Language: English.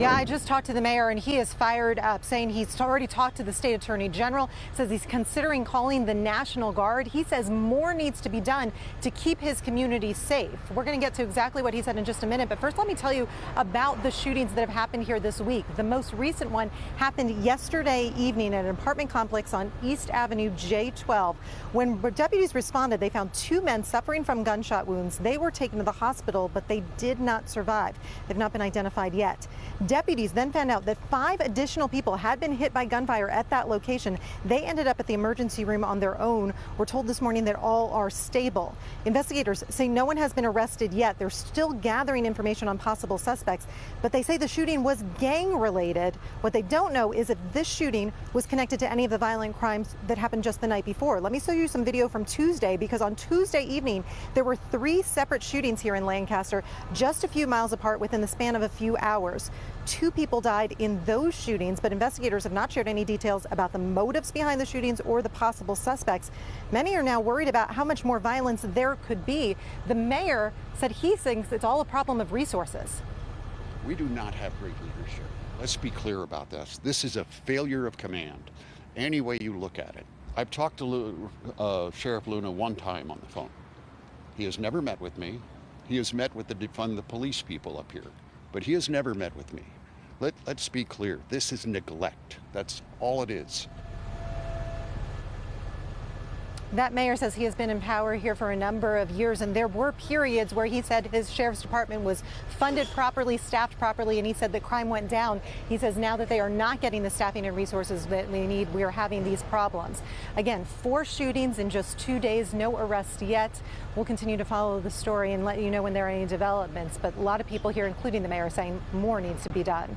Yeah, I just talked to the mayor and he is fired up, saying he's already talked to the state attorney general, says he's considering calling the National Guard. He says more needs to be done to keep his community safe. We're going to get to exactly what he said in just a minute. But first, let me tell you about the shootings that have happened here this week. The most recent one happened yesterday evening at an apartment complex on East Avenue J12. When deputies responded, they found two men suffering from gunshot wounds. They were taken to the hospital, but they did not survive. They've not been identified yet. Deputies then found out that 5 additional people had been hit by gunfire at that location. They ended up at the emergency room on their own. We're told this morning that all are stable. Investigators say no one has been arrested yet. They're still gathering information on possible suspects, but they say the shooting was gang-related. What they don't know is if this shooting was connected to any of the violent crimes that happened just the night before. Let me show you some video from Tuesday, because on Tuesday evening, there were 3 separate shootings here in Lancaster, just a few miles apart within the span of a few hours. 2 people died in those shootings, but investigators have not shared any details about the motives behind the shootings or the possible suspects. Many are now worried about how much more violence there could be. The mayor said he thinks it's all a problem of resources. We do not have great leadership. Let's be clear about this. This is a failure of command, any way you look at it. I've talked to Sheriff Luna one time on the phone. He has never met with me. He has met with the defund the police people up here, but he has never met with me. Let's be clear. This is neglect. That's all it is. That mayor says he has been in power here for a number of years, and there were periods where he said his sheriff's department was funded properly, staffed properly, and he said that crime went down. He says now that they are not getting the staffing and resources that they need, we are having these problems. Again, 4 shootings in just 2 days, no arrests yet. We'll continue to follow the story and let you know when there are any developments, but a lot of people here, including the mayor, saying more needs to be done.